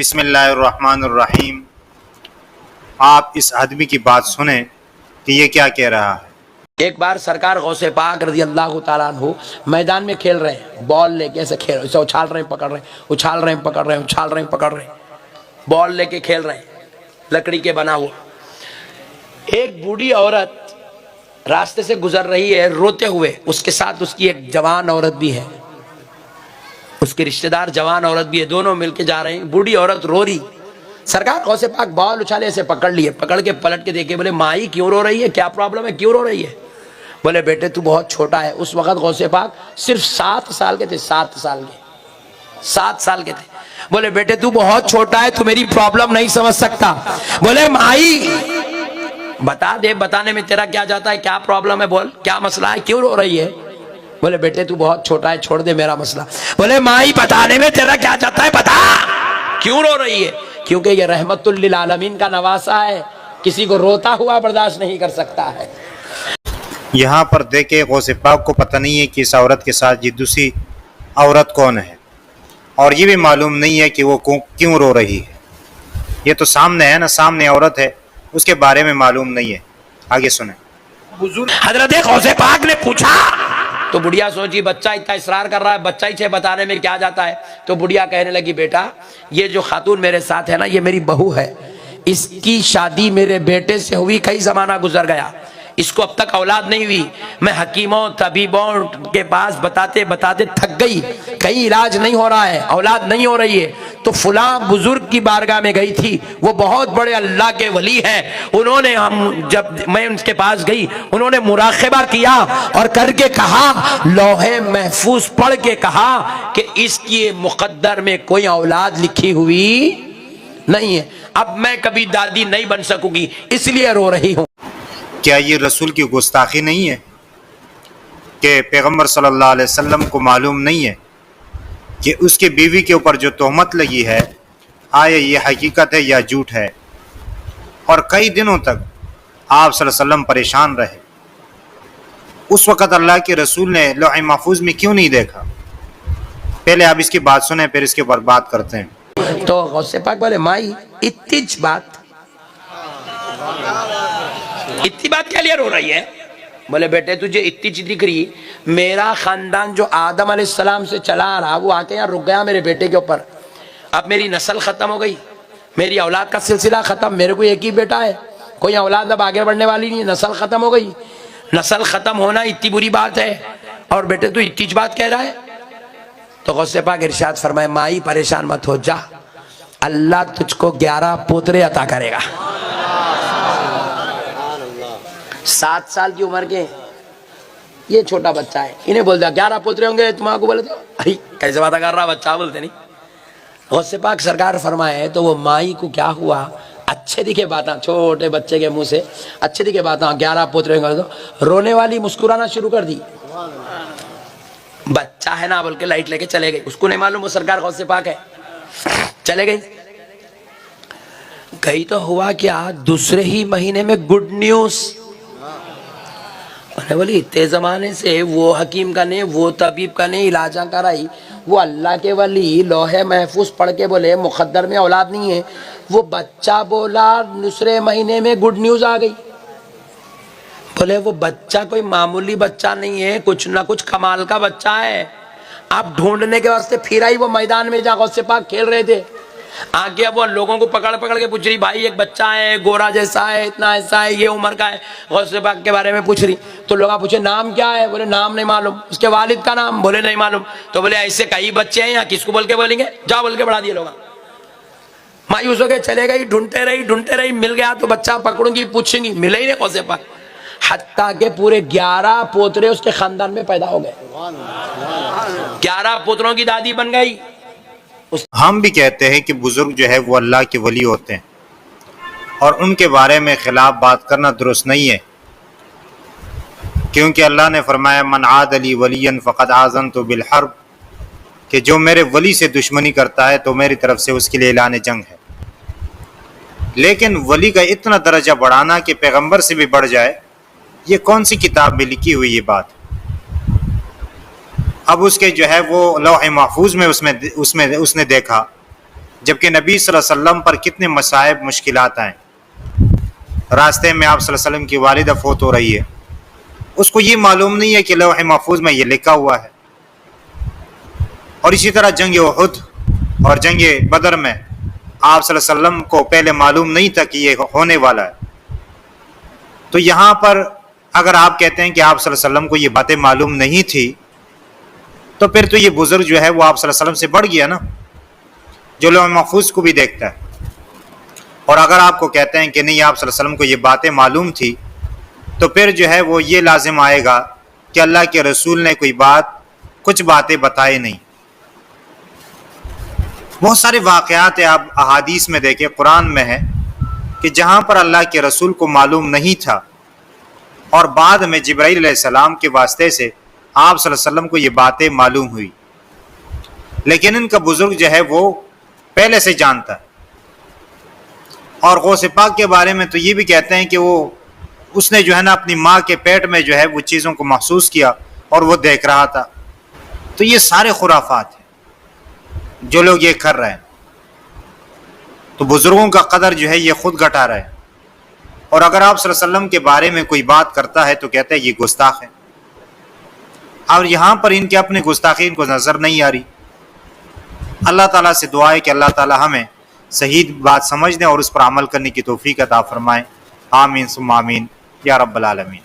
بسم اللہ الرحمن الرحیم۔ آپ اس آدمی کی بات سنیں کہ یہ کیا کہہ رہا ہے۔ ایک بار سرکار غوث پاک رضی اللہ تعالیٰ عنہ میدان میں کھیل رہے ہیں، بال لے کے ایسے کھیل رہے ہیں، اسے اچھال رہے ہیں پکڑ رہے ہیں، اچھال رہے ہیں پکڑ رہے ہیں، اچھال رہے ہیں پکڑ رہے ہیں، بال لے کے کھیل رہے ہیں لکڑی کے بنا ہوا۔ ایک بوڑھی عورت راستے سے گزر رہی ہے روتے ہوئے، اس کے ساتھ اس کی ایک جوان عورت بھی ہے، اس کے رشتہ دار جوان عورت بھی ہے، دونوں مل کے جا رہے ہیں۔ بوڑھی عورت رو رہی، سرکار غوث پاک بال اچھالے ایسے پکڑ لیے، پکڑ کے پلٹ کے دیکھے، بولے مائی کیوں رو رہی ہے، کیا پرابلم ہے، کیوں رو رہی ہے؟ بولے بیٹے تو بہت چھوٹا ہے۔ اس وقت غوث پاک صرف 7 سال کے تھے، 7 سال کے تھے۔ بولے بیٹے تو بہت چھوٹا ہے، تو میری پرابلم نہیں سمجھ سکتا۔ بولے مائی بتا دے، بتانے میں تیرا کیا جاتا ہے، کیا پرابلم ہے، بول کیا مسئلہ ہے، کیوں رو رہی ہے؟ بولے بیٹے تو بہت چھوٹا ہے، چھوڑ دے میرا مسئلہ۔ بولے مائی بتانے میں تیرا کیا جاتا ہے، بتا کیوں رو رہی ہے؟ کیونکہ یہ رحمت للعالمین کا نواسا ہے، کسی کو روتا ہوا برداشت نہیں کر سکتا ہے۔ یہاں پر دیکھے غوث پاک کو پتہ نہیں ہے کہ اس عورت کے ساتھ یہ دوسری عورت کون ہے، اور یہ بھی معلوم نہیں ہے کہ وہ کیوں رو رہی ہے۔ یہ تو سامنے ہے نا، سامنے عورت ہے، اس کے بارے میں معلوم نہیں ہے۔ آگے سنیں۔ حضرت غوث پاک نے پوچھا تو بڑھیا سوچی بچہ اتنا اصرار کر رہا ہے، بچہ ہی بتانے میں کیا جاتا ہے؟ تو بڑھیا کہنے لگی بیٹا یہ جو خاتون میرے ساتھ ہے نا، یہ میری بہو ہے، اس کی شادی میرے بیٹے سے ہوئی، کئی زمانہ گزر گیا، اس کو اب تک اولاد نہیں ہوئی، میں حکیموں طبیبوں کے پاس بتاتے بتاتے تھک گئی، کہیں علاج نہیں ہو رہا ہے، اولاد نہیں ہو رہی ہے، تو فلاں بزرگ کی بارگاہ میں گئی تھی، وہ بہت بڑے اللہ کے ولی ہیں، انہوں نے جب میں ان کے پاس گئی، انہوں نے مراقبہ کیا اور کر کے کہا، لوح محفوظ پڑھ کے کہا کہ اس کی مقدر میں کوئی اولاد لکھی ہوئی نہیں ہے، اب میں کبھی دادی نہیں بن سکوں گی، اس لیے رو رہی ہوں۔ کیا یہ رسول کی گستاخی نہیں ہے کہ پیغمبر صلی اللہ علیہ وسلم کو معلوم نہیں ہے کہ اس کے بیوی کے اوپر جو تہمت لگی ہے آیا یہ حقیقت ہے یا جھوٹ ہے؟ اور کئی دنوں تک آپ صلی اللہ علیہ وسلم پریشان رہے، اس وقت اللہ کے رسول نے لوح محفوظ میں کیوں نہیں دیکھا؟ پہلے آپ اس کی بات سنیں، پھر اس کے اوپر بات کرتے ہیں۔ تو غوث پاک بولے مائی اتنی بات کیا لیے رو رہی ہے؟ بولے بیٹے تجھے اتنی چیز دکھ رہی، میرا خاندان جو آدم علیہ السلام سے چلا آ رہا وہ آ کے یہاں رک گیا میرے بیٹے کے اوپر، اب میری نسل ختم ہو گئی، میری اولاد کا سلسلہ ختم، میرے کو ایک ہی بیٹا ہے، کوئی اولاد اب آگے بڑھنے والی نہیں، نسل ختم ہو گئی، نسل ختم ہونا اتنی بری بات ہے، اور بیٹے تو اتنی بات کہہ رہا ہے؟ تو غوث پاک ارشاد فرمائے مائی پریشان مت ہو، جا اللہ تجھ کو 11 پوترے عطا کرے گا۔ 7 سال کی عمر کے یہ چھوٹا بچہ ہے، انہیں بول دیا 11 پوترے ہوں گے، تمہارا کو بولے تو کیسے باتیں کر رہا بچہ، بولتے نہیں۔ غوث پاک سرکار فرمائے تو وہ مائی کو کیا ہوا، اچھے دکھے باتاں، چھوٹے بچے کے منہ سے اچھے دکھے باتاں، 11 پوترے ہوں گے، تو رونے والی مسکرانا شروع کر دی، بچہ ہے نا بول کے لائٹ لے کے چلے گئی، اس کو نہیں معلوم وہ سرکار غوث پاک ہے، چلے گئی۔ کہیں تو ہوا کیا، دوسرے ہی مہینے میں گڈ نیوز، بولی اتنے زمانے سے وہ حکیم کا نہیں، وہ طبیب کا نہیں، علاجاں کرائی، وہ اللہ کے ولی لوح محفوظ پڑھ کے بولے مقدر میں اولاد نہیں ہے، وہ بچہ بولا دوسرے مہینے میں گڈ نیوز آ گئی۔ بولے وہ بچہ کوئی معمولی بچہ نہیں ہے، کچھ نہ کچھ کمال کا بچہ ہے، آپ ڈھونڈنے کے واسطے پھر آئی وہ میدان میں جہاں غوث پاک کھیل رہے تھے، آگے اب وہ لوگوں کو پکڑ پکڑ کے پوچھ رہی، بھائی ایک بچہ ہے گورا جیسا ہے، اتنا ایسا ہے، یہ عمر کا ہے، غوث پاک کے بارے میں پوچھ رہی، تو لوگوں پوچھے نام کیا ہے؟ بولے نام نہیں معلوم، اس کے والد کا نام؟ بولے نہیں معلوم، تو بولے ایسے کئی بچے ہیں یہاں، کس کو بول کے بولیں گے، جا بول کے بڑھا دیے لوگ، مایوس ہو کے چلے گئی، ڈھونڈتے رہی، مل گیا تو بچہ پکڑوں گی پوچھیں گی، ملے ہی نہیں غوث پاک، حتیٰ کہ پورے 11 پوترے اس کے خاندان میں پیدا ہو گئے، 11 پوتروں کی دادی بن گئی۔ ہم بھی کہتے ہیں کہ بزرگ جو ہے وہ اللہ کے ولی ہوتے ہیں، اور ان کے بارے میں خلاف بات کرنا درست نہیں ہے، کیونکہ اللہ نے فرمایا من عاد لی ولیا فقد آذنت بالحرب، کہ جو میرے ولی سے دشمنی کرتا ہے تو میری طرف سے اس کے لیے اعلان جنگ ہے۔ لیکن ولی کا اتنا درجہ بڑھانا کہ پیغمبر سے بھی بڑھ جائے، یہ کون سی کتاب میں لکھی ہوئی یہ بات؟ اب اس کے جو ہے وہ لوح محفوظ میں اس نے دیکھا جبکہ نبی صلی اللہ علیہ وسلم پر کتنے مصائب مشکلات آئیں. راستے میں آپ صلی اللہ علیہ وسلم کی والدہ فوت ہو رہی ہے، اس کو یہ معلوم نہیں ہے کہ لوح محفوظ میں یہ لکھا ہوا ہے. اور اسی طرح جنگ احد اور جنگ بدر میں آپ صلی اللہ علیہ وسلم کو پہلے معلوم نہیں تھا کہ یہ ہونے والا ہے. تو یہاں پر اگر آپ کہتے ہیں کہ آپ صلی اللہ علیہ وسلم کو یہ باتیں معلوم نہیں تھی تو پھر تو یہ بزرگ جو ہے وہ آپ صلی اللہ علیہ وسلم سے بڑھ گیا نا، جو لوح محفوظ کو بھی دیکھتا ہے. اور اگر آپ کو کہتے ہیں کہ نہیں آپ صلی اللہ علیہ وسلم کو یہ باتیں معلوم تھی تو پھر جو ہے وہ یہ لازم آئے گا کہ اللہ کے رسول نے کوئی کچھ باتیں بتائے نہیں. بہت سارے واقعات آپ احادیث میں دیکھیں، قرآن میں ہے کہ جہاں پر اللہ کے رسول کو معلوم نہیں تھا اور بعد میں جبرائیل علیہ السلام کے واسطے سے آپ صلی اللہ علیہ وسلم کو یہ باتیں معلوم ہوئی، لیکن ان کا بزرگ جو ہے وہ پہلے سے جانتا ہے. اور غوث پاک کے بارے میں تو یہ بھی کہتے ہیں کہ اس نے جو ہے نا اپنی ماں کے پیٹ میں جو ہے وہ چیزوں کو محسوس کیا اور وہ دیکھ رہا تھا. تو یہ سارے خرافات ہیں جو لوگ یہ کر رہے ہیں. تو بزرگوں کا قدر جو ہے یہ خود گھٹا رہے ہیں. اور اگر آپ صلی اللہ علیہ وسلم کے بارے میں کوئی بات کرتا ہے تو کہتے ہیں یہ گستاخ ہے. اور یہاں پر ان کے اپنے گستاخی ان کو نظر نہیں آ رہی. اللہ تعالیٰ سے دعا ہے کہ اللہ تعالیٰ ہمیں صحیح بات سمجھ دیں اور اس پر عمل کرنے کی توفیق عطا فرمائیں. آمین ثم آمین یا رب العالمین.